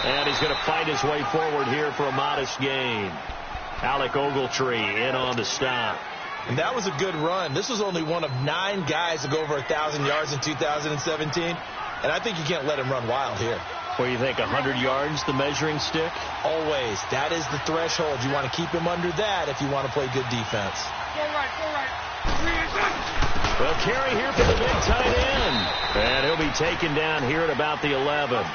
And he's going to fight his way forward here for a modest gain. Alec Ogletree in on the stop. And that was a good run. This was only one of 9 guys to go over 1,000 yards in 2017. And I think you can't let him run wild here. What do you think, 100 yards, the measuring stick? Always. That is the threshold. You want to keep him under that if you want to play good defense. Go right, go right. Well, carry here for the big tight end. And he'll be taken down here at about the 11.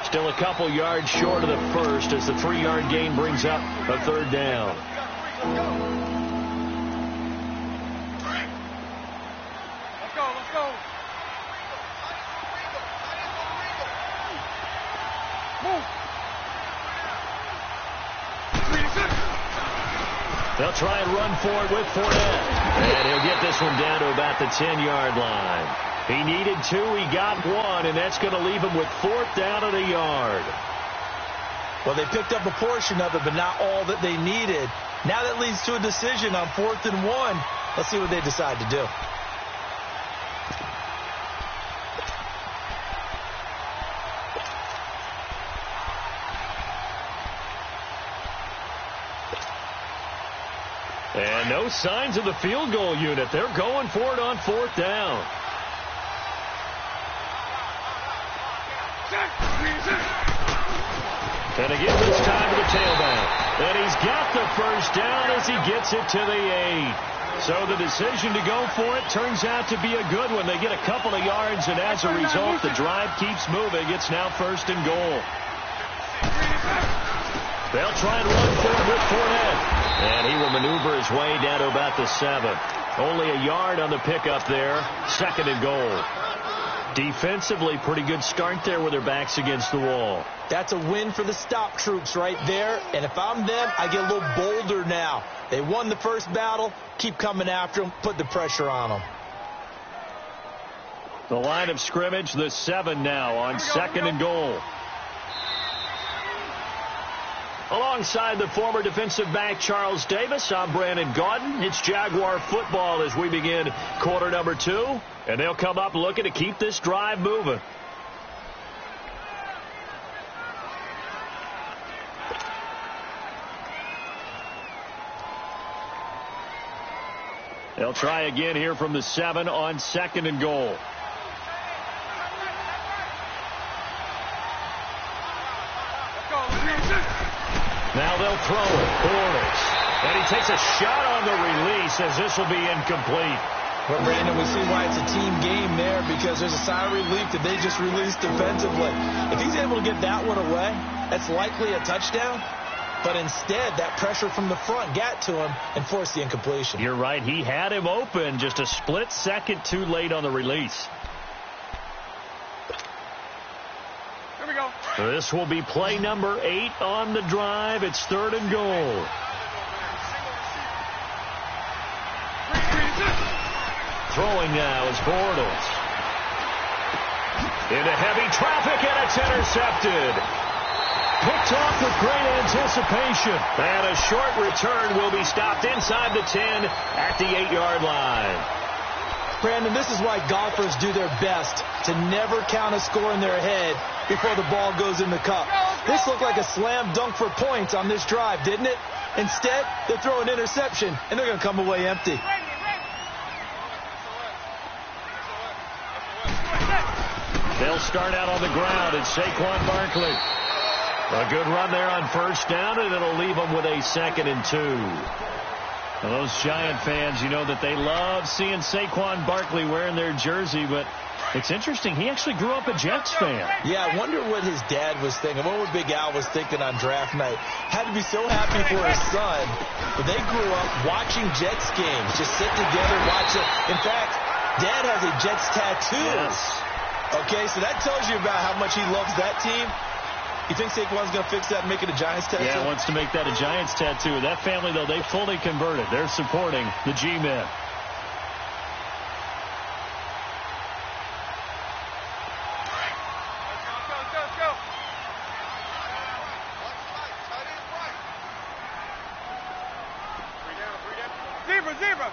Still a couple yards short of the first as the 3-yard gain brings up a third down. Let's go, let's go. Move. They'll try and run for it with Fournette. And he'll get this one down to about the 10-yard line. He needed 2, he got 1, and that's going to leave him with 4th down at a yard. Well, they picked up a portion of it, but not all that they needed. Now that leads to a decision on 4th and 1. Let's see what they decide to do. And no signs of the field goal unit. They're going for it on 4th down. And again, this time to the tailback. And he's got the first down as he gets it to the 8. So the decision to go for it turns out to be a good one. They get a couple of yards, and as a result, the drive keeps moving. It's now 1st and goal. They'll try and run for it with Fournette. And he will maneuver his way down to about the 7. Only a yard on the pickup there. 2nd and goal. Defensively, pretty good start there with their backs against the wall. That's a win for the stop troops right there. And if I'm them, I get a little bolder now. They won the first battle. Keep coming after them. Put the pressure on them. The line of scrimmage, the 7 now on 2nd and goal. Alongside the former defensive back Charles Davis, I'm Brandon Gaudin. It's Jaguar football as we begin quarter number 2. And they'll come up looking to keep this drive moving. They'll try again here from the 7 on 2nd and goal. Now they'll throw it. Bortles. And he takes a shot on the release as this will be incomplete. Well, Brandon, we see why it's a team game there, because there's a sigh of relief that they just released defensively. If he's able to get that one away, that's likely a touchdown. But instead, that pressure from the front got to him and forced the incompletion. You're right. He had him open, just a split second too late on the release. Here we go. This will be play number 8 on the drive. It's 3rd and goal. Throwing now is Bortles. Into heavy traffic, and it's intercepted. Picked off with great anticipation. And a short return will be stopped inside the 10 at the 8-yard line. Brandon, this is why golfers do their best to never count a score in their head before the ball goes in the cup. This looked like a slam dunk for points on this drive, didn't it? Instead, they throw an interception, and they're going to come away empty. They'll start out on the ground. It's Saquon Barkley. A good run there on 1st down, and it'll leave them with a 2nd and 2. Now, those Giant fans, you know that they love seeing Saquon Barkley wearing their jersey, but it's interesting. He actually grew up a Jets fan. Yeah, I wonder what his dad was thinking. What would Big Al was thinking on draft night? Had to be so happy for his son. But they grew up watching Jets games. Just sit together, watch it. In fact, Dad has a Jets tattoo. Yes. Okay, so that tells you about how much he loves that team. You think Saquon's going to fix that and make it a Giants tattoo? Yeah, wants to make that a Giants tattoo. That family, though, they fully converted. They're supporting the G-Men. Zebra.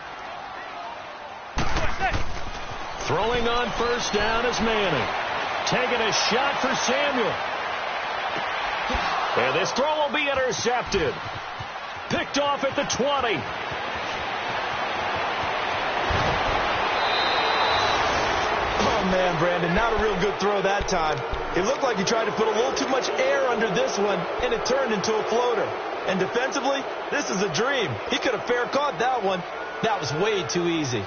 Throwing on 1st down is Manning. Taking a shot for Samuel. And this throw will be intercepted. Picked off at the 20. Oh, man, Brandon, not a real good throw that time. It looked like he tried to put a little too much air under this one, and it turned into a floater. And defensively, this is a dream. He could have fair caught that one. That was way too easy.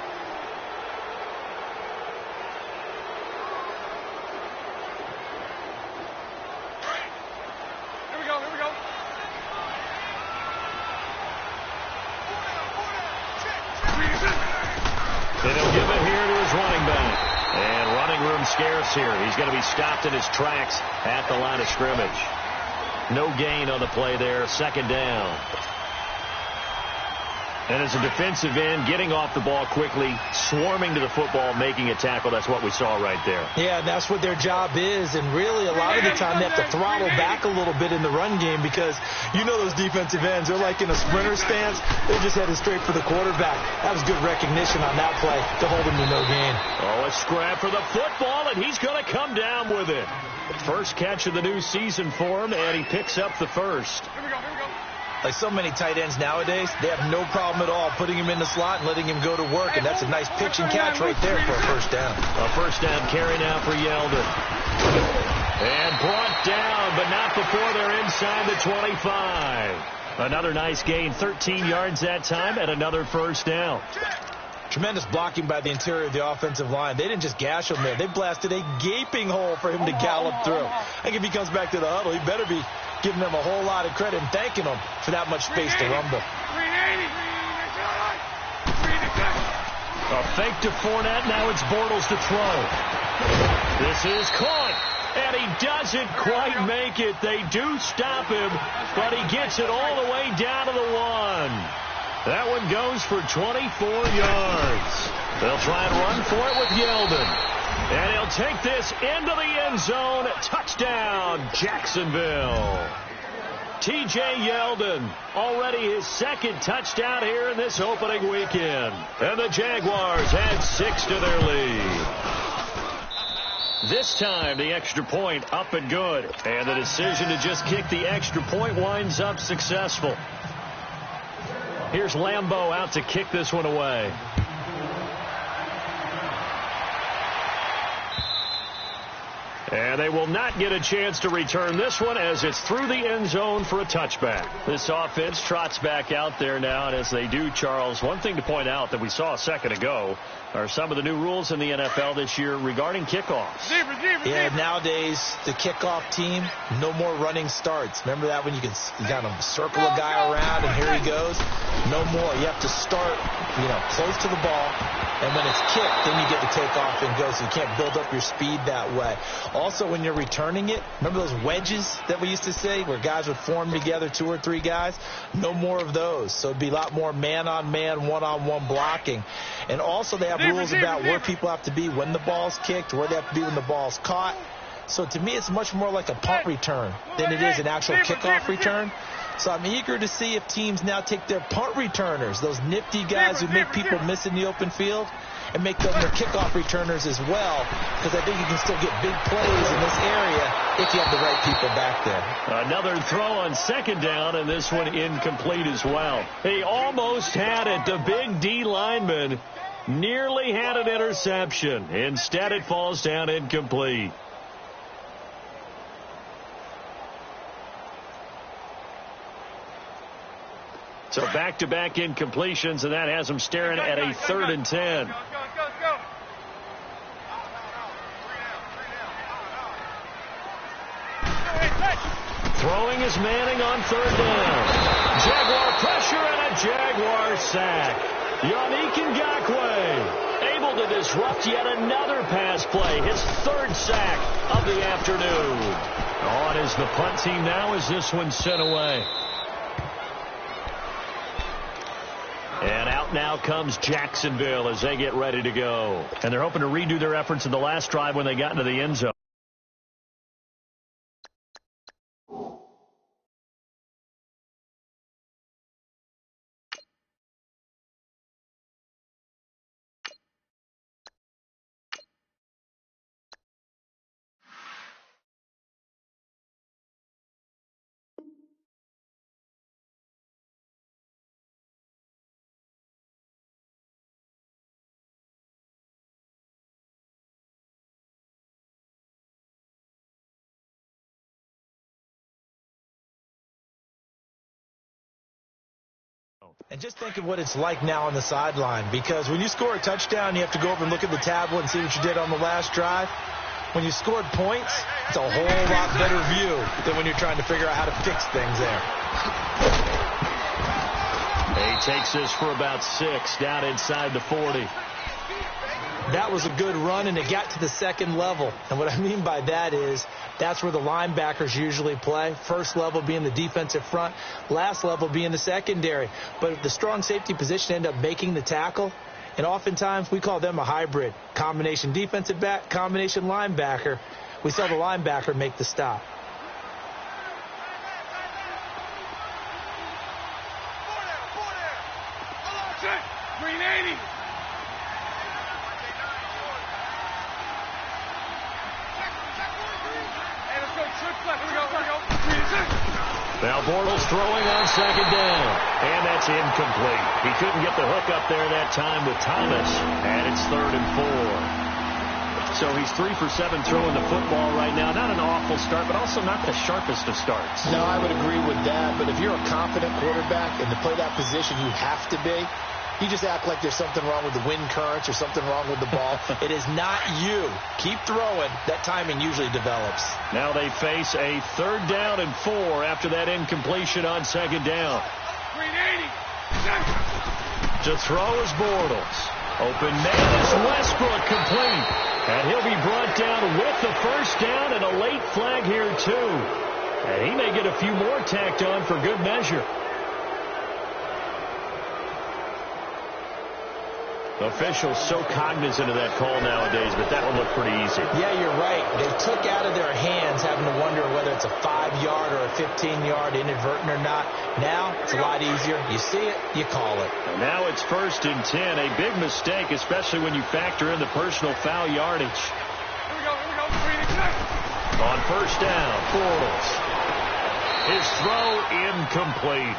And he'll give it here to his running back. And running room scarce here. He's going to be stopped in his tracks at the line of scrimmage. No gain on the play there. Second down. And as a defensive end, getting off the ball quickly, swarming to the football, making a tackle. That's what we saw right there. Yeah, and that's what their job is. And really, a lot of the time, they have to throttle back a little bit in the run game because you know those defensive ends. They're like in a sprinter stance. They're just headed straight for the quarterback. That was good recognition on that play to hold him to no gain. Oh, a scrap for the football, and he's going to come down with it. First catch of the new season for him, and he picks up the first. Here we go. Like so many tight ends nowadays, they have no problem at all putting him in the slot and letting him go to work, and that's a nice pitch and catch right there for a first down. A first down carry now for Yeldon. And brought down, but not before they're inside the 25. Another nice gain, 13 yards that time, and another first down. Tremendous blocking by the interior of the offensive line. They didn't just gash him there. They blasted a gaping hole for him to gallop through. I think if he comes back to the huddle, he better be giving them a whole lot of credit and thanking them for that much space to rumble. A fake to Fournette. Now it's Bortles to throw. This is caught. And he doesn't quite make it. They do stop him, but he gets it all the way down to the 1. That one goes for 24 yards. They'll try and run for it with Yeldon. And he'll take this into the end zone. Touchdown, Jacksonville. T.J. Yeldon, already his second touchdown here in this opening weekend. And the Jaguars add 6 to their lead. This time, the extra point up and good. And the decision to just kick the extra point winds up successful. Here's Lambeau out to kick this one away. And they will not get a chance to return this one as it's through the end zone for a touchback. This offense trots back out there now, and as they do, Charles, one thing to point out that we saw a second ago are some of the new rules in the NFL this year regarding kickoffs. Yeah, nowadays, the kickoff team, no more running starts. Remember that when you kind of circle a guy around and here he goes? No more. You have to start, close to the ball. And when it's kicked, then you get to take off and go, so you can't build up your speed that way. Also, when you're returning it, remember those wedges that we used to say where guys would form together, 2 or 3 guys? No more of those. So it'd be a lot more man-on-man, one-on-one blocking. And also they have rules about where people have to be when the ball's kicked, where they have to be when the ball's caught. So to me, it's much more like a punt return than it is an actual kickoff return. So I'm eager to see if teams now take their punt returners, those nifty guys who make people miss in the open field, and make them their kickoff returners as well, because I think you can still get big plays in this area if you have the right people back there. Another throw on second down, and this one incomplete as well. He almost had it. The big D lineman nearly had an interception. Instead, it falls down incomplete. So back-to-back incompletions, and that has them staring at a 3rd and 10. Go. Throwing is Manning on 3rd down. Jaguar pressure and a Jaguar sack. Yannick Ngakoue able to disrupt yet another pass play. His 3rd sack of the afternoon. On is the punt team now as this one's sent away. And out now comes Jacksonville as they get ready to go. And they're hoping to redo their efforts in the last drive when they got into the end zone. And just think of what it's like now on the sideline, because when you score a touchdown, you have to go over and look at the tablet and see what you did on the last drive. When you scored points, it's a whole lot better view than when you're trying to figure out how to fix things there. He takes this for about 6 down inside the 40. That was a good run, and it got to the second level. And what I mean by that is that's where the linebackers usually play. First level being the defensive front, last level being the secondary. But the strong safety position ended up making the tackle, and oftentimes we call them a hybrid. Combination defensive back, combination linebacker. We saw the linebacker make the stop. Green 80. Now Bortles throwing on second down, and that's incomplete. He couldn't get the hook up there that time with Thomas, and it's 3rd and 4. So he's 3 for 7 throwing the football right now. Not an awful start, but also not the sharpest of starts. No, I would agree with that, but if you're a confident quarterback and to play that position, you have to be. You just act like there's something wrong with the wind currents or something wrong with the ball. It is not you. Keep throwing. That timing usually develops. Now they face a 3rd down and 4 after that incompletion on second down. Green 80. To throw is Bortles. Open man is Westbrook, complete. And he'll be brought down with the first down and a late flag here too. And he may get a few more tacked on for good measure. Officials so cognizant of that call nowadays, but that one looked pretty easy. Yeah, you're right. They took out of their hands having to wonder whether it's a 5-yard or a 15-yard inadvertent or not. Now it's a lot easier. You see it, you call it. And now it's 1st and 10. A big mistake, especially when you factor in the personal foul yardage. Here we go. Green 80. On first down, Bortles. His throw incomplete.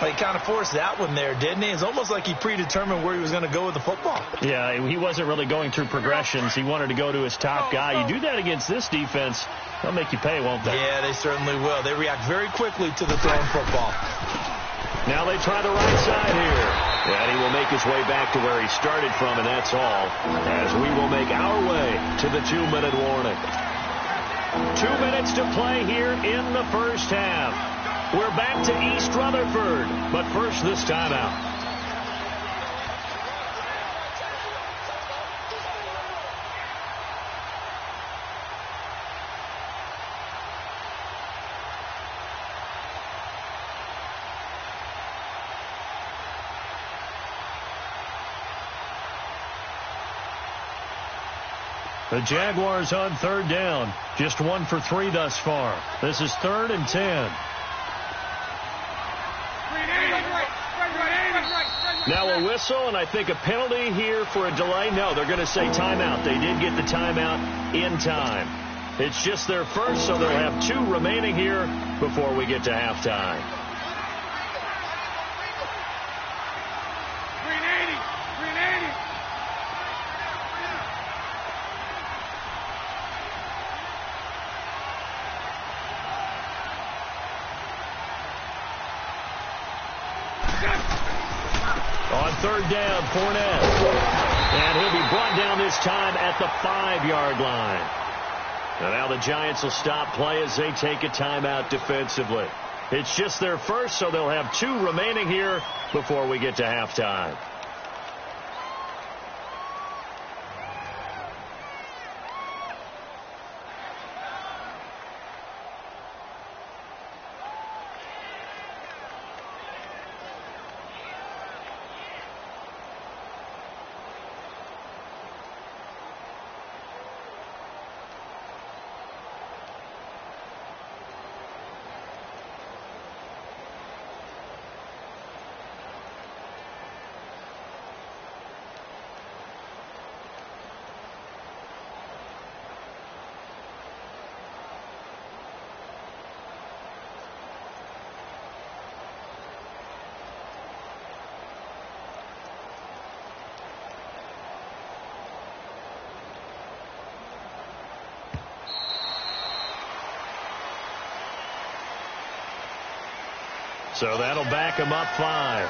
He kind of forced that one there, didn't he? It's almost like he predetermined where he was going to go with the football. Yeah, he wasn't really going through progressions. He wanted to go to his top guy. You do that against this defense, they'll make you pay, won't they? Yeah, they certainly will. They react very quickly to the thrown football. Now they try the right side here. And he will make his way back to where he started from, and that's all. As we will make our way to the 2-minute warning. 2 minutes to play here in the first half. We're back to East Rutherford, but first this timeout. The Jaguars on 3rd down. Just 1 for 3 thus far. This is 3rd and 10. Now a whistle, and I think a penalty here for a delay. No, they're going to say timeout. They did get the timeout in time. It's just their first, so they'll have 2 remaining here before we get to halftime. Green 80. Green 80. On 3rd down, Fournette. And he'll be brought down this time at the 5-yard line. And now the Giants will stop play as they take a timeout defensively. It's just their first, so they'll have 2 remaining here before we get to halftime. So that'll back him up 5.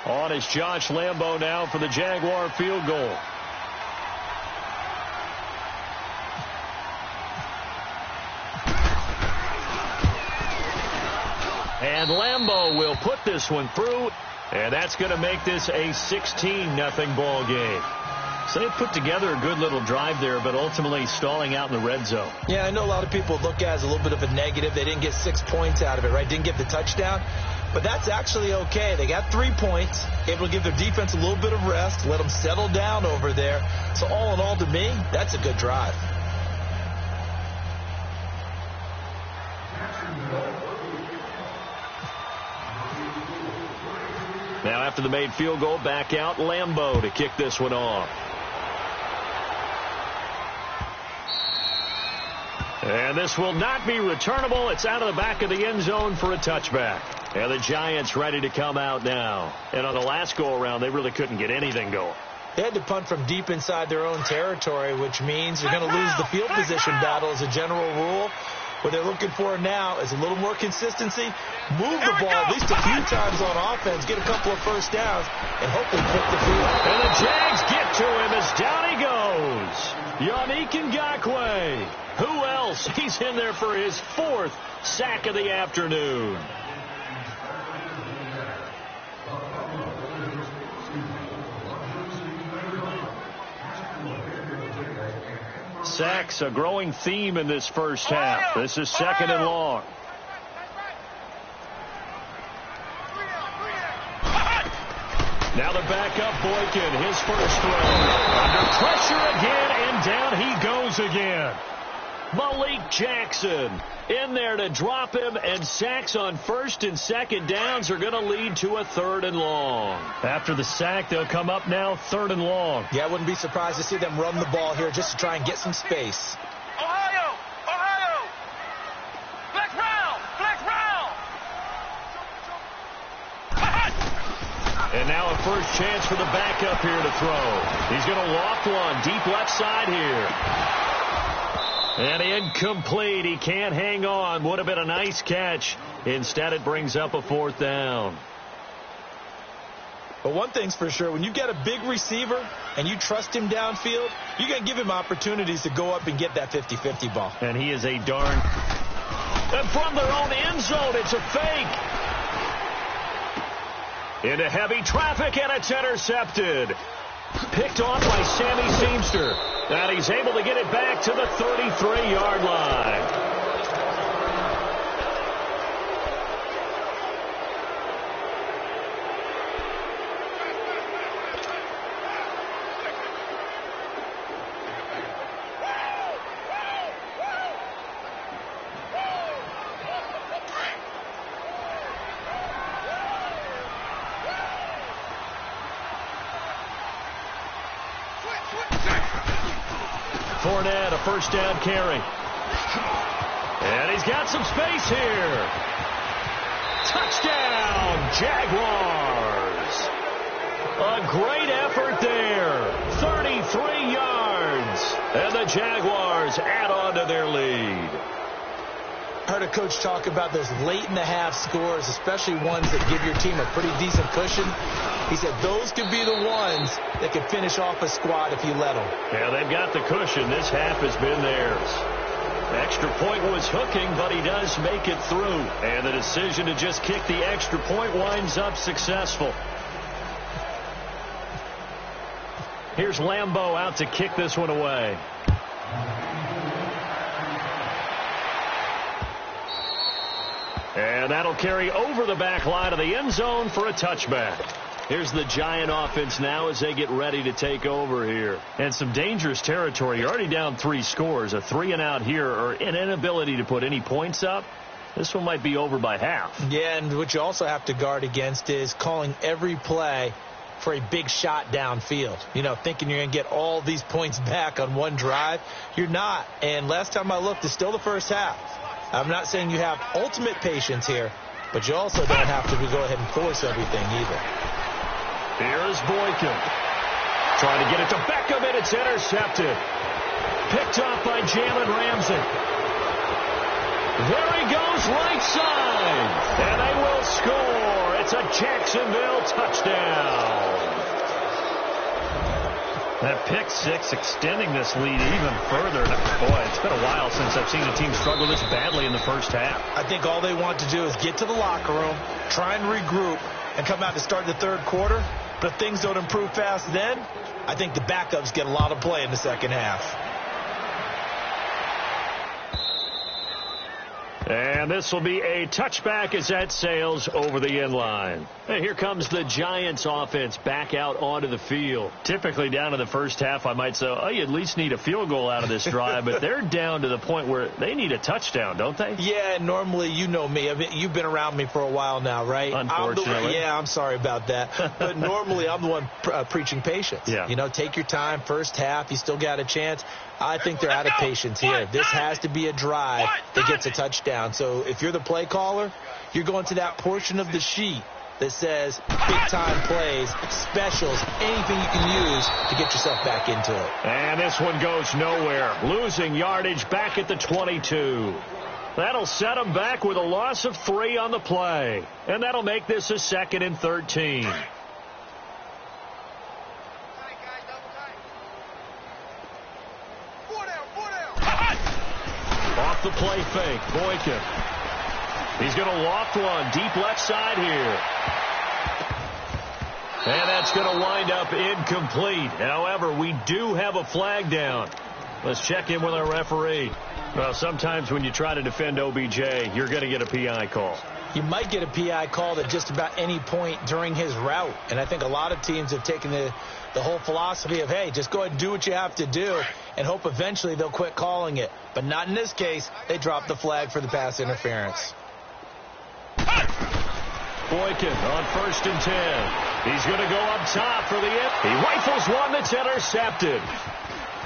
On is Josh Lambo now for the Jaguar field goal. And Lambo will put this one through, and that's going to make this a 16-0 ball game. So they put together a good little drive there, but ultimately stalling out in the red zone. Yeah, I know a lot of people look at it as a little bit of a negative. They didn't get 6 points out of it, right? Didn't get the touchdown. But that's actually okay. They got 3 points, able to give their defense a little bit of rest, let them settle down over there. So all in all, to me, that's a good drive. Now after the made field goal, back out Lambo to kick this one off. And this will not be returnable. It's out of the back of the end zone for a touchback. And the Giants ready to come out now. And on the last go-around, they really couldn't get anything going. They had to punt from deep inside their own territory, which means you're going to lose the field position battle as a general rule. What they're looking for now is a little more consistency, move the ball at least a few times on offense, get a couple of first downs, and hopefully pick the field. And the Jags get to him as down he goes. Yannick Ngakoue. Who else? He's in there for his 4th sack of the afternoon. Sacks, a growing theme in this first half. This is 2nd and long. Now the backup Boykin, his first throw. Under pressure again, and down he goes again. Malik Jackson in there to drop him, and sacks on 1st and 2nd downs are going to lead to a 3rd and long. After the sack, they'll come up now 3rd and long. Yeah, I wouldn't be surprised to see them run the ball here just to try and get some space. Ohio! Ohio! Flex round! Flex round! And now a first chance for the backup here to throw. He's going to loft one deep left side here. And incomplete. He can't hang on. Would have been a nice catch. Instead, it brings up a 4th down. But one thing's for sure, when you get a big receiver and you trust him downfield, you're going to give him opportunities to go up and get that 50-50 ball. And he is a darn... And from their own end zone, it's a fake. Into heavy traffic, and it's intercepted. Picked off by Sammy Seamster. And he's able to get it back to the 33-yard line. Fournette, a first down carry. And he's got some space here. Touchdown, Jaguars. A great effort there. 33 yards. And the Jaguars add on to their lead. I heard a coach talk about those late-in-the-half scores, especially ones that give your team a pretty decent cushion. He said those could be the ones that could finish off a squad if you let them. Yeah, they've got the cushion. This half has been theirs. Extra point was hooking, but he does make it through. And the decision to just kick the extra point winds up successful. Here's Lambo out to kick this one away. And that'll carry over the back line of the end zone for a touchback. Here's the Giant offense now as they get ready to take over here. And some dangerous territory. You're already down 3 scores. A 3-and-out here, or an inability to put any points up. This one might be over by half. Yeah, and what you also have to guard against is calling every play for a big shot downfield. You know, thinking you're going to get all these points back on one drive. You're not. And last time I looked, it's still the first half. I'm not saying you have ultimate patience here, but you also don't have to go ahead and force everything either. Here's Boykin. Trying to get it to Beckham, and it's intercepted. Picked off by Jalen Ramsey. There he goes, right side. And they will score. It's a Jacksonville touchdown. That pick six extending this lead even further. Boy, it's been a while since I've seen a team struggle this badly in the first half. I think all they want to do is get to the locker room, try and regroup, and come out to start the third quarter. But if things don't improve fast then, I think the backups get a lot of play in the second half. And this will be a touchback as that sails over the end line. And here comes the Giants offense back out onto the field. Typically down in the first half, I might say, oh, you at least need a field goal out of this drive. But they're down to the point where they need a touchdown, don't they? Yeah, normally, you know me. You've been around me for a while now, right? Unfortunately. I'm sorry about that. But normally, I'm the one preaching patience. Yeah. You know, take your time. First half, you still got a chance. I think they're out of patience here. This has to be a drive that gets a touchdown. So if you're the play caller, you're going to that portion of the sheet that says big-time plays, specials, anything you can use to get yourself back into it. And this one goes nowhere. Losing yardage back at the 22. That'll set them back with a loss of 3 on the play. And that'll make this a 2nd and 13. Off the play fake, Boykin. He's going to loft one deep left side here. And that's going to wind up incomplete. However, we do have a flag down. Let's check in with our referee. Well, sometimes when you try to defend OBJ, you're going to get a PI call. You might get a PI called at just about any point during his route. And I think a lot of teams have taken the whole philosophy of, hey, just go ahead and do what you have to do and hope eventually they'll quit calling it. But not in this case. They dropped the flag for the pass interference. Boykin on 1st and 10. He's going to go up top for the hit. He rifles one that's intercepted.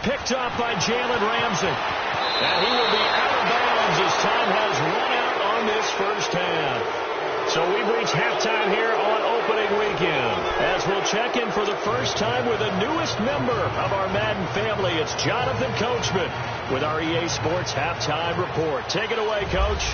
Picked up by Jalen Ramsey. And he will be out of bounds as time has run out on this first half. So we've reached halftime here on opening weekend. As we'll check in for the first time with the newest member of our Madden family. It's Jonathan Coachman with our EA Sports Halftime Report. Take it away, Coach.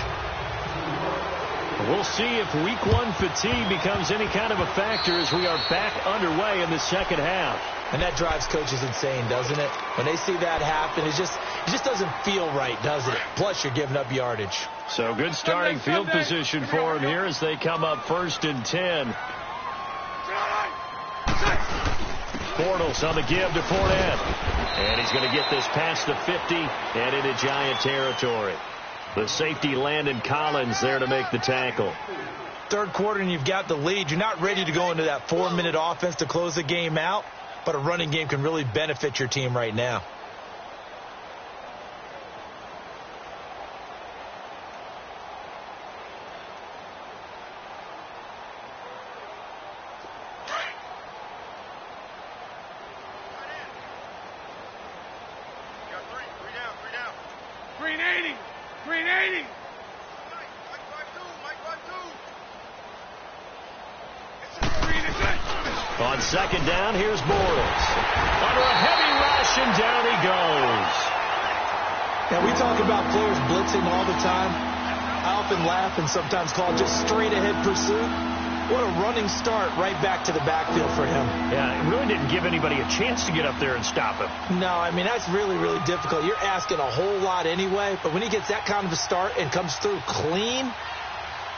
We'll see if week 1 fatigue becomes any kind of a factor as we are back underway in the second half. And that drives coaches insane, doesn't it? When they see that happen, it just doesn't feel right, does it? Plus, you're giving up yardage. So good starting field position for him here as they come up 1st and 10. Bortles on the give to Fournette. And he's going to get this past the 50 and into Giant territory. The safety Landon Collins there to make the tackle. Third quarter and you've got the lead. You're not ready to go into that 4-minute offense to close the game out, but a running game can really benefit your team right now. On 2nd down, here's Bortles. Under a heavy rush, and down he goes. Now, we talk about players blitzing all the time. I often laugh and sometimes call it just straight-ahead pursuit. What a running start right back to the backfield for him. Yeah, it really didn't give anybody a chance to get up there and stop him. No, I mean, that's really, really difficult. You're asking a whole lot anyway, but when he gets that kind of a start and comes through clean,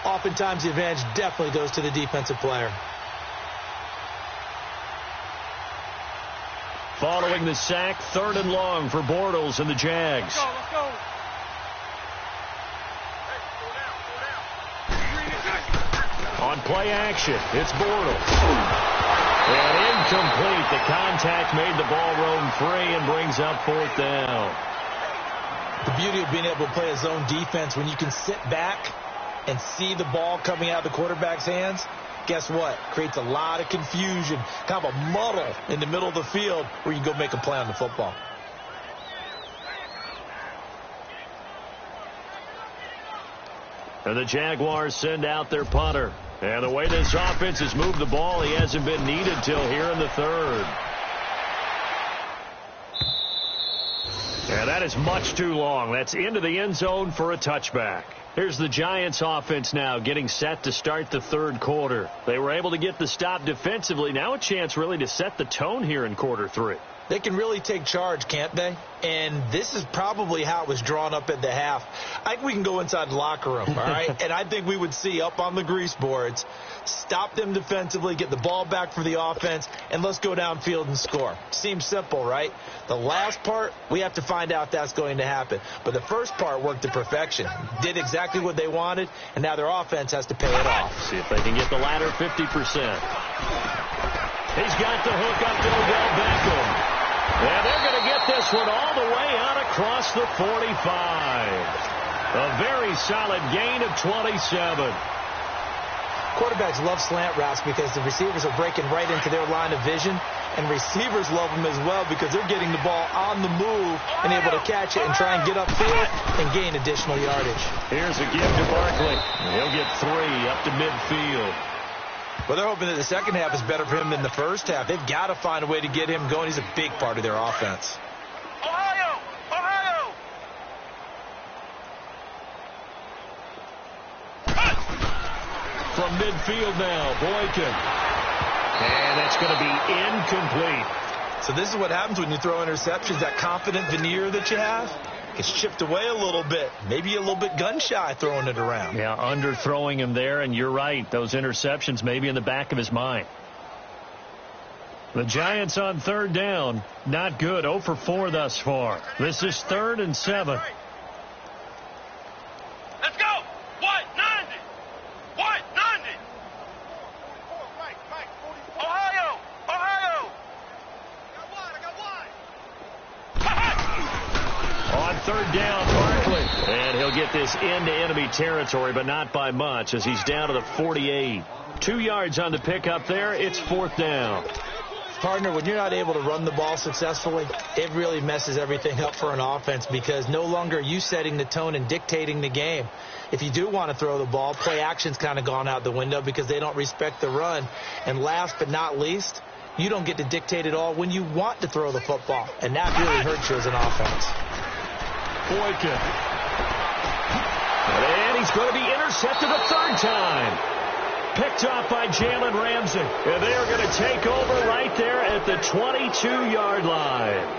oftentimes the advantage definitely goes to the defensive player. Following the sack, 3rd and long for Bortles and the Jags. Let's go. On play action, it's Bortles. And incomplete. The contact made the ball roam free and brings up 4th down. The beauty of being able to play a zone defense when you can sit back and see the ball coming out of the quarterback's hands, guess what? Creates a lot of confusion, kind of a muddle in the middle of the field where you can go make a play on the football. And the Jaguars send out their punter. And the way this offense has moved the ball, he hasn't been needed till here in the 3rd. Yeah, that is much too long. That's into the end zone for a touchback. Here's the Giants offense now getting set to start the third quarter. They were able to get the stop defensively. Now a chance really to set the tone here in quarter three. They can really take charge, can't they? And this is probably how it was drawn up at the half. I think we can go inside the locker room, all right? And I think we would see up on the grease boards, stop them defensively, get the ball back for the offense, and let's go downfield and score. Seems simple, right? The last part, we have to find out if that's going to happen. But the first part worked to perfection. Did exactly what they wanted, and now their offense has to pay it off. See if they can get the latter 50%. He's got the hook up to Odell Beckham. And they're going to get this one all the way out across the 45. A very solid gain of 27. Quarterbacks love slant routes because the receivers are breaking right into their line of vision, and receivers love them as well because they're getting the ball on the move and able to catch it and try and get upfield and gain additional yardage. Here's a give to Barkley. He'll get 3 up to midfield. Well, they're hoping that the second half is better for him than the first half. They've got to find a way to get him going. He's a big part of their offense. Ohio! Ohio! From midfield now, Boykin. And that's going to be incomplete. So this is what happens when you throw interceptions. That confident veneer that you have gets chipped away a little bit. Maybe a little bit gun-shy throwing it around. Yeah, underthrowing him there, and you're right. Those interceptions may be in the back of his mind. The Giants on third down. Not good. 0 for 4 thus far. This is 3rd and 7. Let's go! What? 90! What? 90! Ohio! Ohio! On third down, Barkley. And he'll get this into enemy territory, but not by much as he's down to the 48. 2 yards on the pickup there. It's 4th down. Partner, when you're not able to run the ball successfully, it really messes everything up for an offense because no longer are you setting the tone and dictating the game. If you do want to throw the ball, play action's kind of gone out the window because they don't respect the run. And last but not least, you don't get to dictate it all when you want to throw the football. And that really hurts you as an offense. Boykin. And he's going to be intercepted a 3rd time. Picked off by Jalen Ramsey. And they are going to take over right there at the 22-yard line.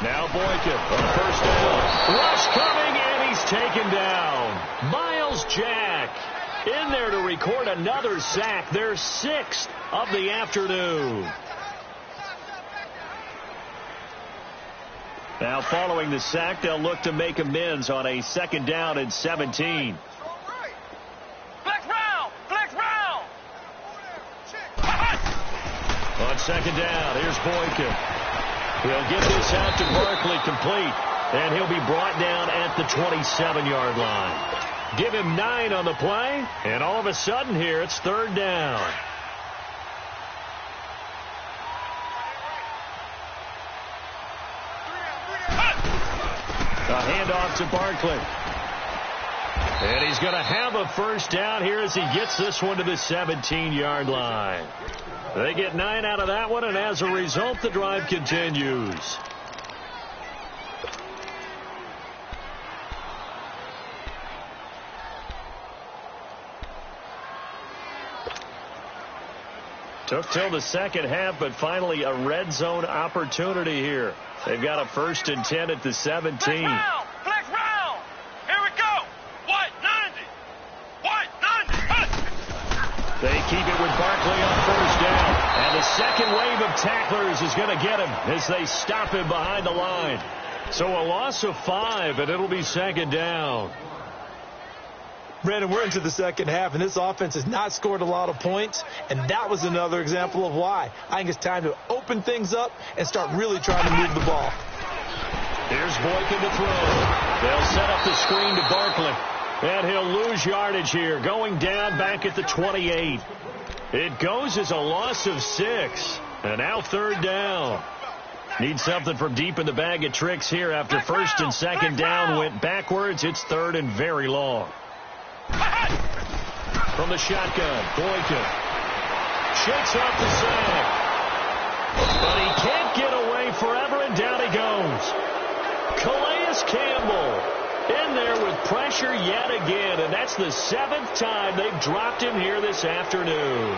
Now Boykin on first down. Rush coming, and he's taken down. Miles Jack in there to record another sack. Their 6th of the afternoon. Now following the sack, they'll look to make amends on a 2nd down and 17. Flex round! Flex round! On 2nd down, here's Boykin. He'll get this out to Barkley complete, and he'll be brought down at the 27-yard line. Give him 9 on the play, and all of a sudden here it's 3rd down. A handoff to Barkley. And he's going to have a 1st down here as he gets this one to the 17-yard line. They get 9 out of that one, and as a result, the drive continues. Took till the second half, but finally a red zone opportunity here. They've got a 1st and 10 at the 17. Flex round! Flex round! Here we go! What? 90! What? 90! They keep it with Barkley on 1st down. And the second wave of tacklers is going to get him as they stop him behind the line. So a loss of 5, and it'll be 2nd down. Brandon, we're into the second half, and this offense has not scored a lot of points, and that was another example of why. I think it's time to open things up and start really trying to move the ball. Here's Boykin to throw. They'll set up the screen to Barkley, and he'll lose yardage here, going down back at the 28. It goes as a loss of 6, and now third down. Need something from deep in the bag of tricks here after first and second down went backwards. It's third and very long. From the shotgun, Boykin shakes off the sack. But he can't get away forever, and down he goes. Calais Campbell in there with pressure yet again, and that's the 7th time they've dropped him here this afternoon.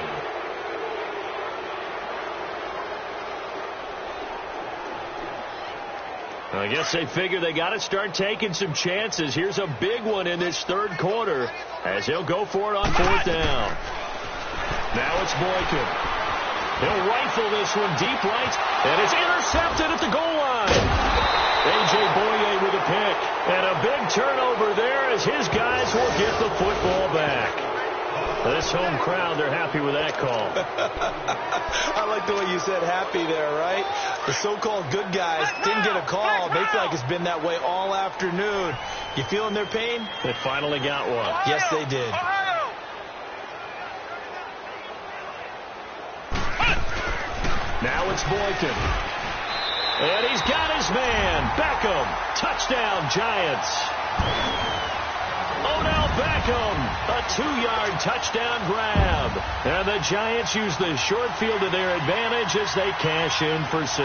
I guess they figure they got to start taking some chances. Here's a big one in this third quarter as he'll go for it on fourth down. Now it's Boykin. He'll rifle this one deep right, and it's intercepted at the goal line. A.J. Boye with a pick, and a big turnover there as his guys will get the football back. This home crowd, they're happy with that call. I like the way you said happy there, right? The so-called good guys didn't get a call. They feel like it's been that way all afternoon. You feeling their pain? They finally got one. Yes, they did. Now it's Boykin. And he's got his man. Beckham. Touchdown, Giants. Odell Beckham, a 2-yard touchdown grab. And the Giants use the short field to their advantage as they cash in for 6.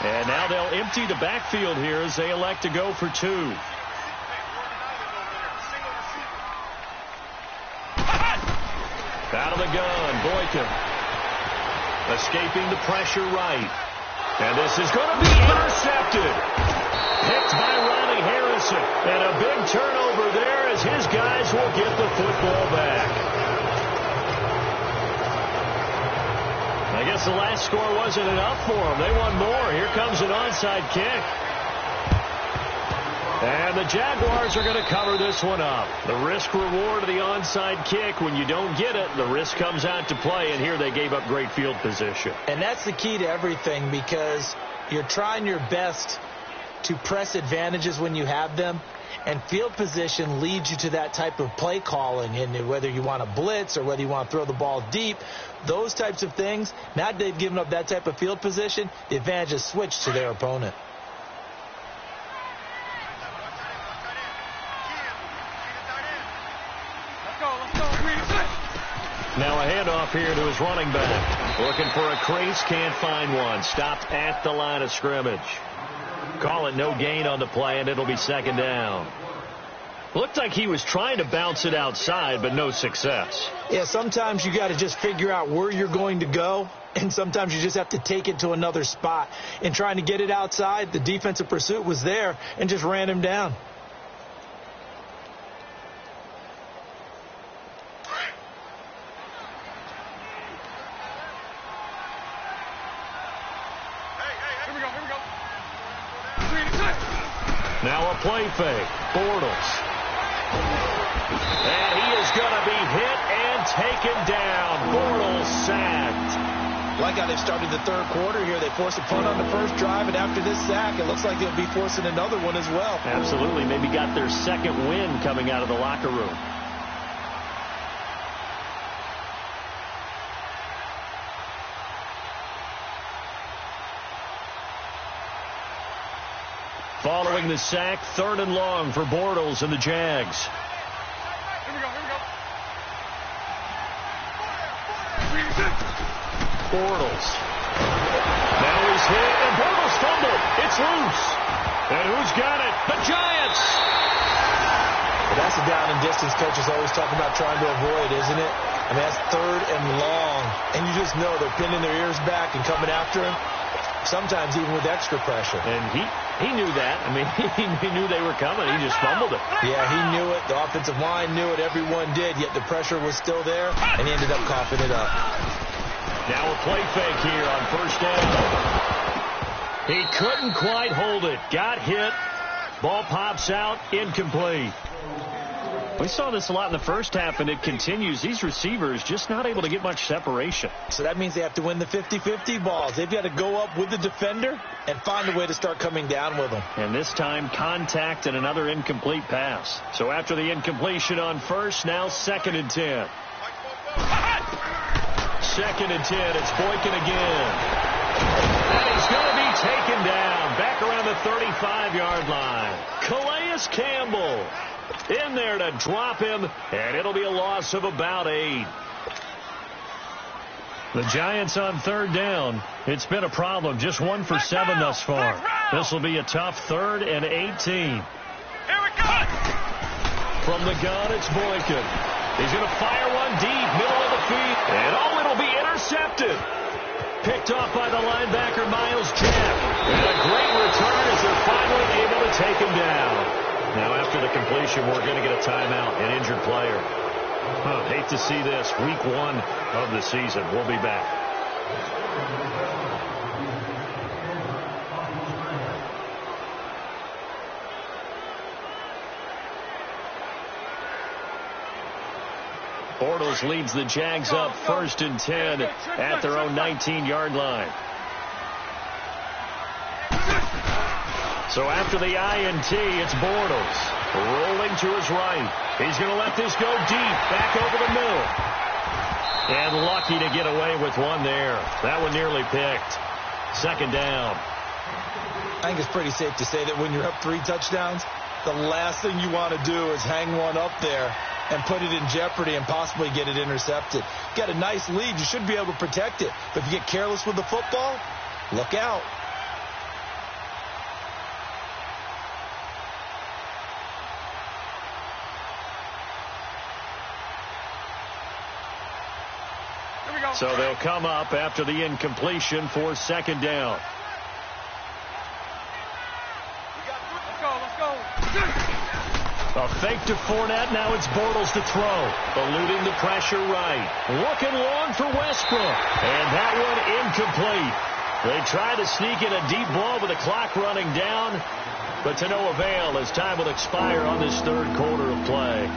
And now they'll empty the backfield here as they elect to go for 2. Out of the gun, Boykin. Escaping the pressure right. And this is going to be intercepted. Picked by Ronnie Harrison. And a big turnover there as his guys will get the football back. I guess the last score wasn't enough for them. They want more. Here comes an onside kick. And the Jaguars are going to cover this one up. The risk-reward of the onside kick, when you don't get it, the risk comes out to play, and here they gave up great field position. And that's the key to everything, because you're trying your best to press advantages when you have them, and field position leads you to that type of play calling, and whether you want to blitz or whether you want to throw the ball deep, those types of things. Now that they've given up that type of field position, the advantage is switched to their opponent. Now a handoff here to his running back. Looking for a crease, can't find one. Stopped at the line of scrimmage. Call it no gain on the play, and it'll be second down. Looked like he was trying to bounce it outside, but no success. Yeah, sometimes you got to just figure out where you're going to go, and sometimes you just have to take it to another spot. In trying to get it outside, the defensive pursuit was there and just ran him down. Now a play fake. Bortles. And he is going to be hit and taken down. Bortles sacked. Like how they started the third quarter here. They forced a punt on the first drive, and after this sack, it looks like they'll be forcing another one as well. Absolutely. Maybe got their second win coming out of the locker room. Following the sack, third and long for Bortles and the Jags. Here we go. Bortles. Now he's hit, and Bortles fumbled. It's loose. And who's got it? The Giants. Well, that's a down and distance coaches always talk about trying to avoid, isn't it? I mean, that's third and long. And you just know they're pinning their ears back and coming after him. Sometimes even with extra pressure. And he knew that. I mean, he knew they were coming. He just fumbled it. Yeah, he knew it. The offensive line knew it. Everyone did. Yet the pressure was still there, and he ended up coughing it up. Now a play fake here on first down. He couldn't quite hold it. Got hit. Ball pops out. Incomplete. We saw this a lot in the first half, and it continues. These receivers just not able to get much separation. So that means they have to win the 50-50 balls. They've got to go up with the defender and find a way to start coming down with them. And this time, contact and another incomplete pass. So after the incompletion on first, now 2nd and 10. 2nd and 10. It's Boykin again. And he's going to be taken down back around the 35-yard line. Calais Campbell in there to drop him, and it'll be a loss of about 8. The Giants on 3rd down. It's been a problem. Just 1 for 7 thus far. This will be a tough 3rd and 18. Here we go. From the gun, it's Boykin. He's going to fire one deep, middle of the field. And it'll be intercepted. Picked off by the linebacker, Miles Jack. And a great return as they're finally able to take him down. Now, after the completion, we're going to get a timeout, an injured player. Hate to see this. Week 1 of the season. We'll be back. Bortles leads the Jags up 1st and 10 at their own 19-yard line. So after the INT, it's Bortles rolling to his right. He's going to let this go deep, back over the middle. And lucky to get away with one there. That one nearly picked. 2nd down. I think it's pretty safe to say that when you're up 3 touchdowns, the last thing you want to do is hang one up there and put it in jeopardy and possibly get it intercepted. You got a nice lead. You should be able to protect it. But if you get careless with the football, look out. So they'll come up after the incompletion for 2nd down. Let's go. A fake to Fournette. Now it's Bortles to throw. Eluding the pressure right. Looking long for Westbrook. And that one incomplete. They try to sneak in a deep ball with the clock running down. But to no avail as time will expire on this 3rd quarter of play.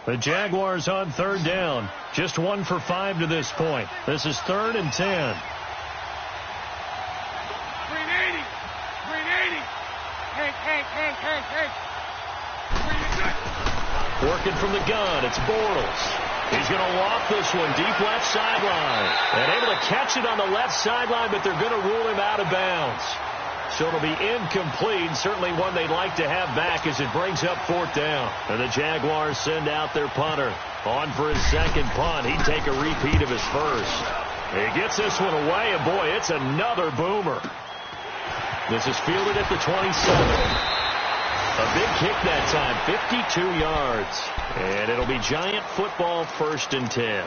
The Jaguars on 3rd down. Just 1 for 5 to this point. This is 3rd and 10. 380. Hank. Working from the gun, it's Bortles. He's going to loft this one deep left sideline. And able to catch it on the left sideline, but they're going to rule him out of bounds. So it'll be incomplete. Certainly one they'd like to have back as it brings up 4th down. And the Jaguars send out their punter. On for his 2nd punt. He'd take a repeat of his first. He gets this one away, and boy, it's another boomer. This is fielded at the 27. A big kick that time, 52 yards. And it'll be Giant football 1st and 10.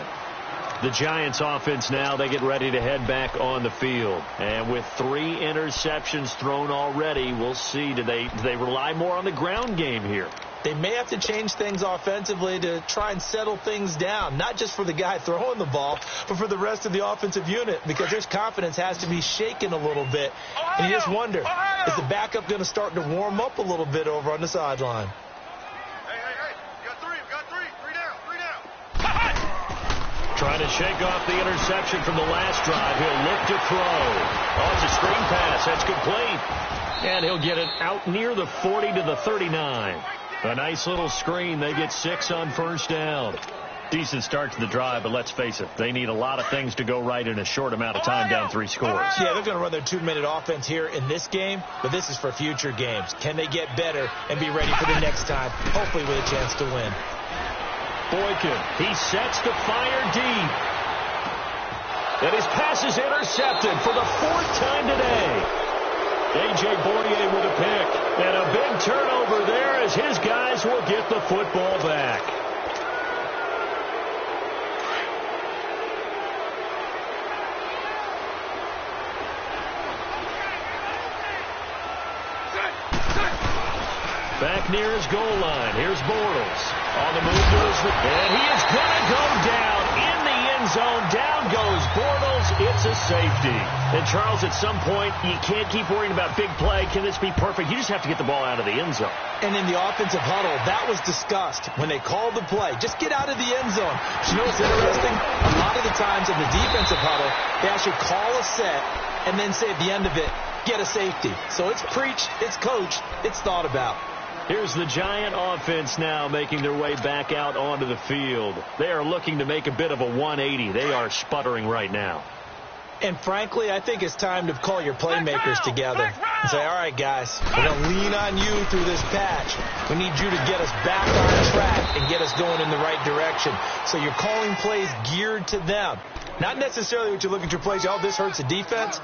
The Giants offense now, they get ready to head back on the field. And with 3 interceptions thrown already, we'll see. Do they rely more on the ground game here? They may have to change things offensively to try and settle things down, not just for the guy throwing the ball, but for the rest of the offensive unit, because their confidence has to be shaken a little bit. And you just wonder, is the backup going to start to warm up a little bit over on the sideline? Trying to shake off the interception from the last drive. He'll look to throw. Oh, it's a screen pass. That's complete. And he'll get it out near the 40 to the 39. A nice little screen. They get 6 on 1st down. Decent start to the drive, but let's face it, they need a lot of things to go right in a short amount of time, down 3 scores. Yeah, they're going to run their 2-minute offense here in this game, but this is for future games. Can they get better and be ready for the next time, hopefully with a chance to win? Boykin, he sets to fire deep. And his pass is intercepted for the 4th time today. A.J. Bournier with a pick. And a big turnover there as his guys will get the football back. back near his goal line. Here's Bortles on the move to his, and he is going to go down in the end zone. Down goes Bortles. It's a safety. And Charles, at some point, you can't keep worrying about big play. Can this be perfect? You just have to get the ball out of the end zone. And in the offensive huddle, that was discussed when they called the play. Just get out of the end zone. But you know what's interesting? A lot of the times in the defensive huddle, they actually call a set and then say at the end of it, get a safety. So it's preached, it's coached, it's thought about. Here's the Giant offense now making their way back out onto the field. They are looking to make a bit of a 180. They are sputtering right now. And frankly, I think it's time to call your playmakers together and say, all right, guys, we're going to lean on you through this patch. We need you to get us back on track and get us going in the right direction. So you're calling plays geared to them. Not necessarily what you look at your plays, oh, this hurts the defense.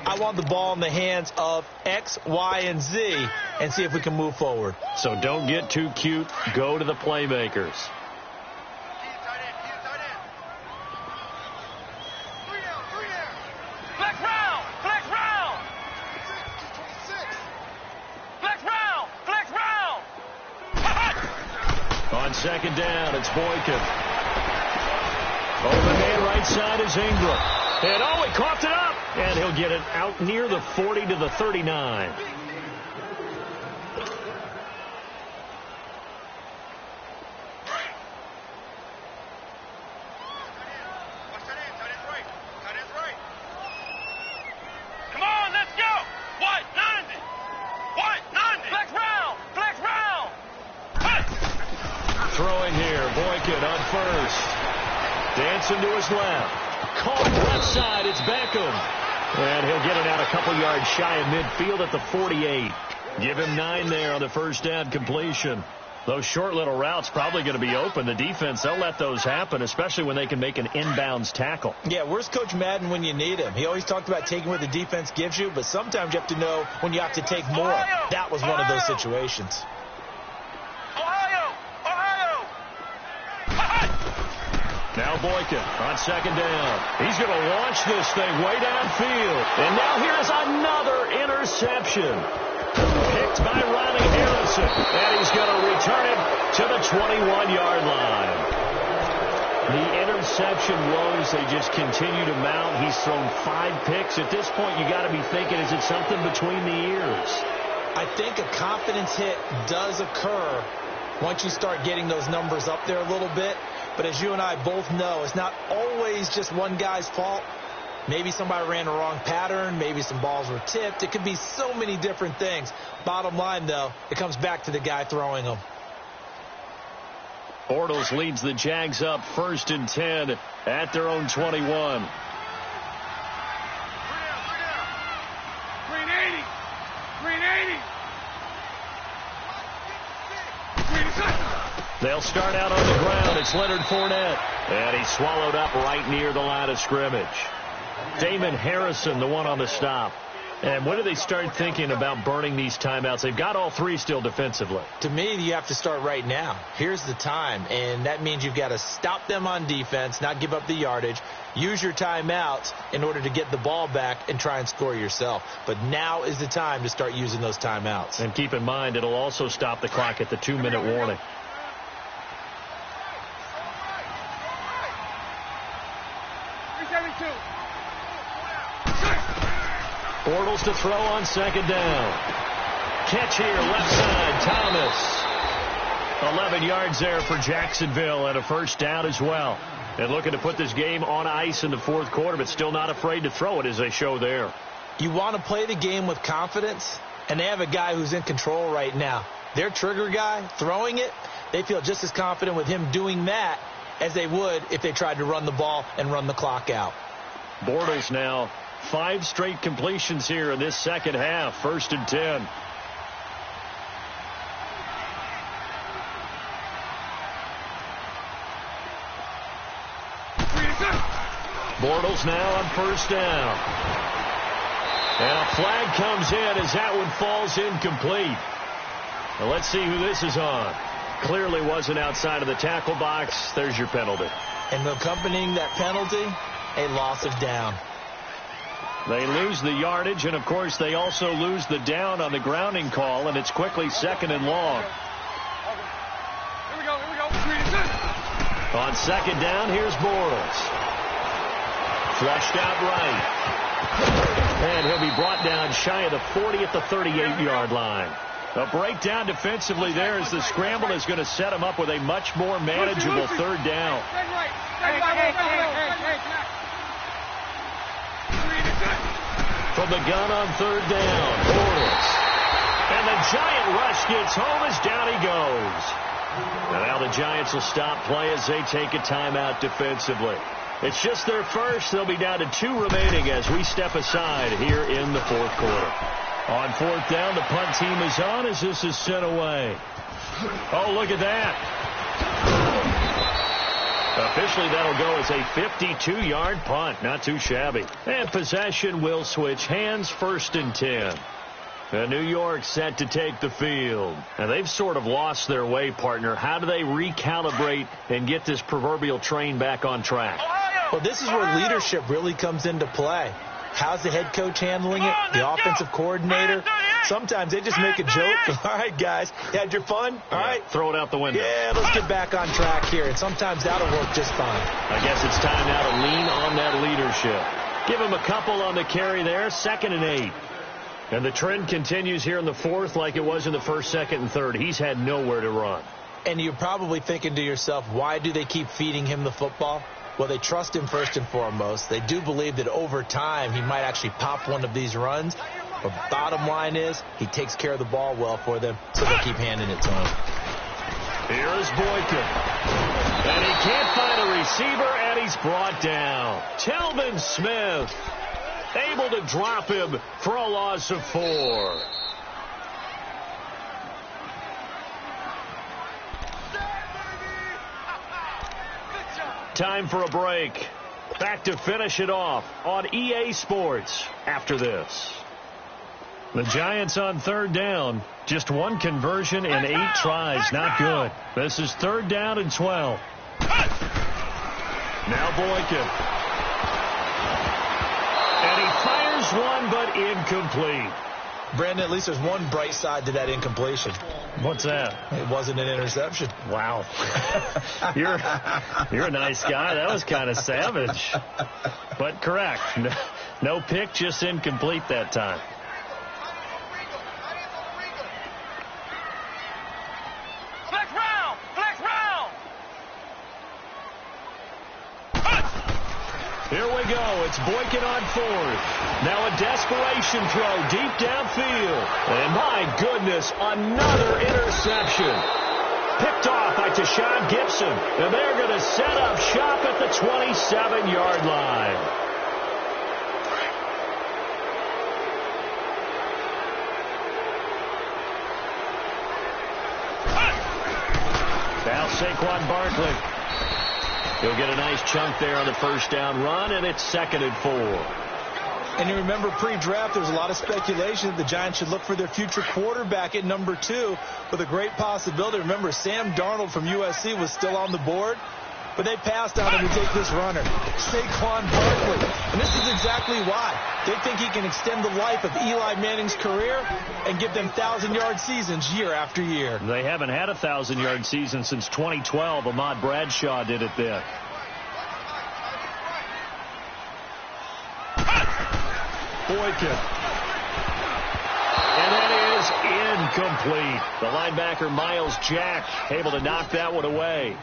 I want the ball in the hands of X, Y, and Z and see if we can move forward. So don't get too cute. Go to the playmakers. Flex round! Flex round! Flex round! Flex round! On second down, it's Boykin. Open man right side is Ingram. And oh, he coughed it up. And he'll get it out near the 40 to the 39. Come on, let's go! White 90! White 90! Flex round! Flex round! Throwing here, Boykin on first. Dancing to his left. Caught left side, it's Beckham. And he'll get it out a couple yards shy of midfield at the 48. Give him 9 there on the first down completion. Those short little routes probably going to be open. The defense, they'll let those happen, especially when they can make an inbounds tackle. Yeah, where's Coach Madden when you need him? He always talked about taking what the defense gives you, but sometimes you have to know when you have to take more. That was one of those situations. Now Boykin on second down. He's going to launch this thing way downfield. And now here's another interception. Picked by Ronnie Harrison. And he's going to return it to the 21-yard line. The interception woes, they just continue to mount. He's thrown 5 picks. At this point, you got to be thinking, is it something between the ears? I think a confidence hit does occur once you start getting those numbers up there a little bit. But as you and I both know, it's not always just one guy's fault. Maybe somebody ran the wrong pattern. Maybe some balls were tipped. It could be so many different things. Bottom line, though, it comes back to the guy throwing them. Bortles leads the Jags up 1st and 10 at their own 21. Green 80! Green 80! They'll start out on the ground. It's Leonard Fournette. And he's swallowed up right near the line of scrimmage. Damon Harrison, the one on the stop. And when do they start thinking about burning these timeouts? They've got all 3 still defensively. To me, you have to start right now. Here's the time, and that means you've got to stop them on defense, not give up the yardage, use your timeouts in order to get the ball back and try and score yourself. But now is the time to start using those timeouts. And keep in mind, it'll also stop the clock at the 2-minute warning. Bortles to throw on second down. Catch here, left side, Thomas. 11 yards there for Jacksonville and a first down as well. And looking to put this game on ice in the 4th quarter, but still not afraid to throw it as they show there. You want to play the game with confidence, and they have a guy who's in control right now. Their trigger guy, throwing it, they feel just as confident with him doing that as they would if they tried to run the ball and run the clock out. Bortles now 5 straight completions here in this second half. 1st and 10. Bortles now on first down. And a flag comes in as that one falls incomplete. Now let's see who this is on. Clearly wasn't outside of the tackle box. There's your penalty. And accompanying that penalty, a loss of down. They lose the yardage, and, of course, they also lose the down on the grounding call, and it's quickly 2nd and long. On second down, here's Bortles. Flushed out right. And he'll be brought down shy of the 40 at the 38-yard line. A breakdown defensively there as the scramble is going to set him up with a much more manageable third down. From the gun on third down, Bortles. And the Giant rush gets home as down he goes. And now the Giants will stop play as they take a timeout defensively. It's just their first. They'll be down to 2 remaining as we step aside here in the fourth quarter. On fourth down, the punt team is on as this is sent away. Oh, look at that. Officially, that'll go as a 52-yard punt. Not too shabby. And possession will switch hands, 1st and 10. And New York set to take the field. And they've sort of lost their way, partner. How do they recalibrate and get this proverbial train back on track? Well, this is where leadership really comes into play. How's the head coach handling it? The offensive coordinator? Sometimes they just make a joke. All right, guys, you had your fun? All right. Throw it out the window. Yeah, let's get back on track here. And sometimes that'll work just fine. I guess it's time now to lean on that leadership. Give him a couple on the carry there, 2nd and 8. And the trend continues here in the fourth like it was in the first, second, and third. He's had nowhere to run. And you're probably thinking to yourself, why do they keep feeding him the football? Well, they trust him first and foremost. They do believe that over time he might actually pop one of these runs. But bottom line is he takes care of the ball well for them, so they keep handing it to him. Here is Boykin. And he can't find a receiver, and he's brought down. Telvin Smith able to drop him for a loss of 4. Time for a break. Back to finish it off on EA Sports after this. The Giants on third down. Just 1 conversion in 8 tries. Not good. This is 3rd down and 12. Now Boykin. And he fires one, but incomplete. Brandon, at least there's one bright side to that incompletion. What's that? It wasn't an interception. Wow. You're a nice guy. That was kind of savage. But correct. No pick, just incomplete that time. Flex round! Flex round! Here we go. It's Boykin on 4th. Now a desperation throw deep downfield. And my goodness, another interception. Picked off by Tashawn Gibson. And they're going to set up shop at the 27-yard line. Now Saquon Barkley. He'll get a nice chunk there on the first down run, and it's 2nd and 4. And you remember pre-draft, there was a lot of speculation that the Giants should look for their future quarterback at number 2 with a great possibility. Remember, Sam Darnold from USC was still on the board, but they passed on him to take this runner, Saquon Barkley. And this is exactly why. They think he can extend the life of Eli Manning's career and give them 1,000-yard seasons year after year. They haven't had a 1,000-yard season since 2012. Ahmad Bradshaw did it then. Boykin. And that is incomplete. The linebacker, Miles Jack, able to knock that one away.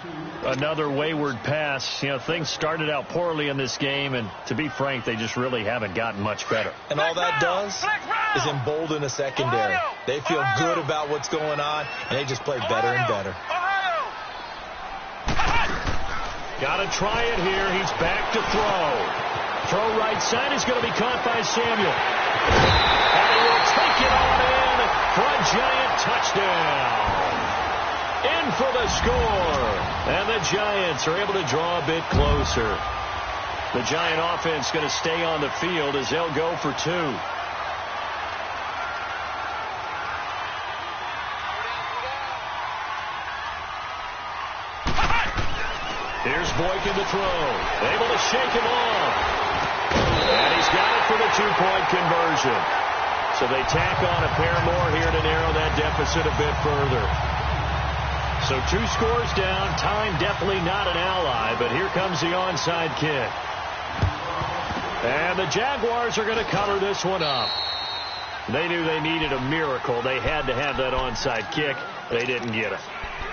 Another wayward pass. You know, things started out poorly in this game, and to be frank, they just really haven't gotten much better. And all that does is embolden a secondary. They feel good about what's going on, and they just play better and better. Got to try it here. He's back to throw. Throw right side is going to be caught by Samuel. And he will take it on in for a Giant touchdown. In for the score. And the Giants are able to draw a bit closer. The Giant offense going to stay on the field as they'll go for 2. Here's Boykin to throw. Able to shake him off. And he's got it for the 2-point conversion. So they tack on a pair more here to narrow that deficit a bit further. So 2 scores down. Time definitely not an ally, but here comes the onside kick. And the Jaguars are going to cover this one up. They knew they needed a miracle. They had to have that onside kick. They didn't get it.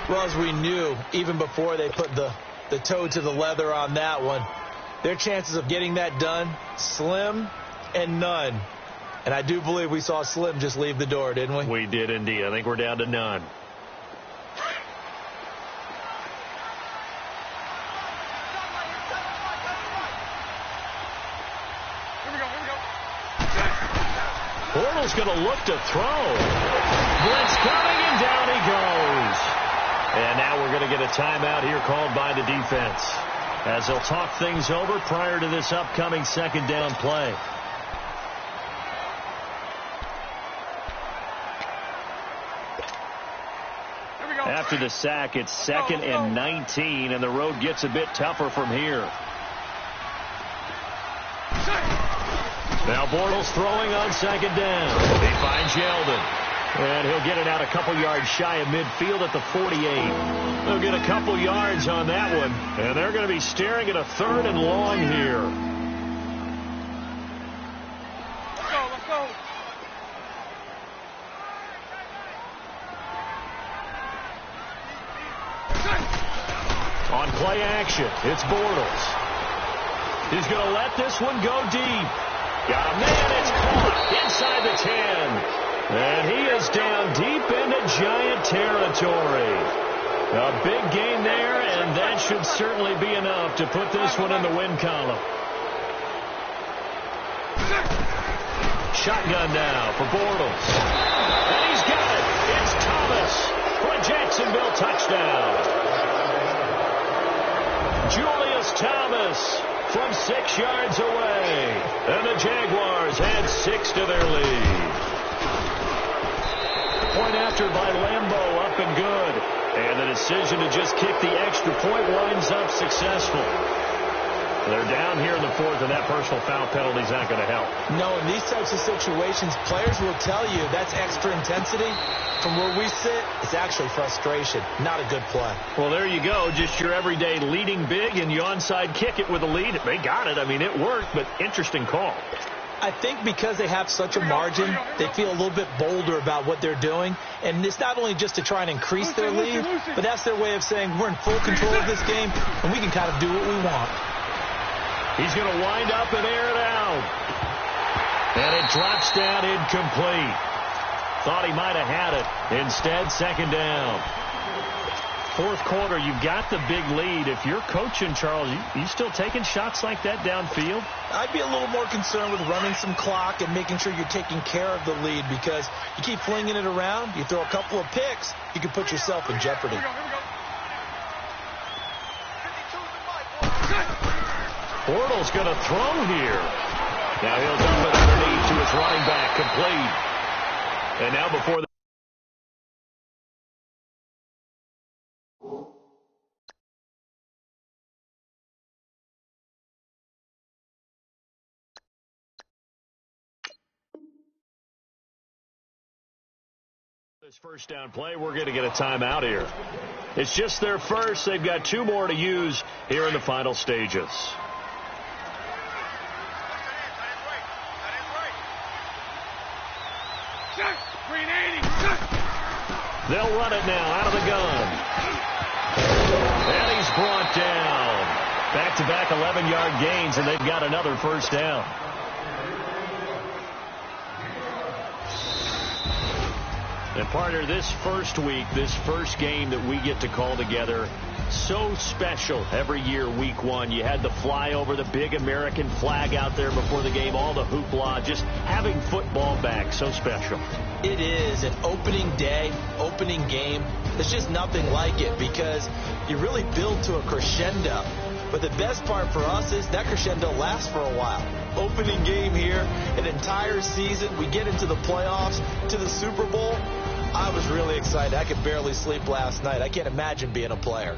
Well, as we knew, even before they put the toe to the leather on that one, their chances of getting that done, slim and none. And I do believe we saw Slim just leave the door, didn't we? We did indeed. I think we're down to none. Bortles going to look to throw. Blitz coming, and down he goes. And now we're going to get a timeout here called by the defense, as they'll talk things over prior to this upcoming second down play. After the sack, it's 2nd and 19, and the road gets a bit tougher from here. Now Bortles throwing on 2nd down. He finds Yeldon. And he'll get it out a couple yards shy of midfield at the 48. They'll get a couple yards on that one. And they're going to be staring at a 3rd and long here. Let's go. On play action, it's Bortles. He's going to let this one go deep. Got a man, it's caught inside the 10. And he is down deep into Giant territory. A big gain there, and that should certainly be enough to put this one in the win column. Shotgun now for Bortles. And he's got it. It's Thomas for a Jacksonville touchdown. Julius Thomas from 6 yards away. And the Jaguars add 6 to their lead. Point after by Lambeau, up and good. And the decision to just kick the extra point winds up successful. They're down here in the 4th, and that personal foul penalty is not going to help. No, in these types of situations, players will tell you that's extra intensity. From where we sit, it's actually frustration, not a good play. Well, there you go. Just your everyday leading big, and you onside kick it with a lead. They got it. I mean, it worked, but interesting call. I think because they have such a margin, they feel a little bit bolder about what they're doing. And it's not only just to try and increase their lead, but that's their way of saying we're in full control of this game, and we can kind of do what we want. He's going to wind up and air it out. And it drops down incomplete. Thought he might have had it. Instead, 2nd down. 4th quarter, you've got the big lead. If you're coaching, Charles, you still taking shots like that downfield? I'd be a little more concerned with running some clock and making sure you're taking care of the lead, because you keep flinging it around, you throw a couple of picks, you can put yourself in jeopardy. Bortles going to throw here. Now he'll dump it underneath to his running back, complete. And now before this first down play, we're going to get a timeout here. It's just their first. They've got 2 more to use here in the final stages. They'll run it now out of the gun. And he's brought down. Back-to-back 11-yard gains, and they've got another first down. And partner, this first week, this first game that we get to call together, so special every year, week 1. You had the flyover, the big American flag out there before the game, all the hoopla, just having football back, so special. It is an opening day, opening game. There's just nothing like it, because you really build to a crescendo. But the best part for us is that crescendo lasts for a while. Opening game here, an entire season. We get into the playoffs, to the Super Bowl. I was really excited. I could barely sleep last night. I can't imagine being a player.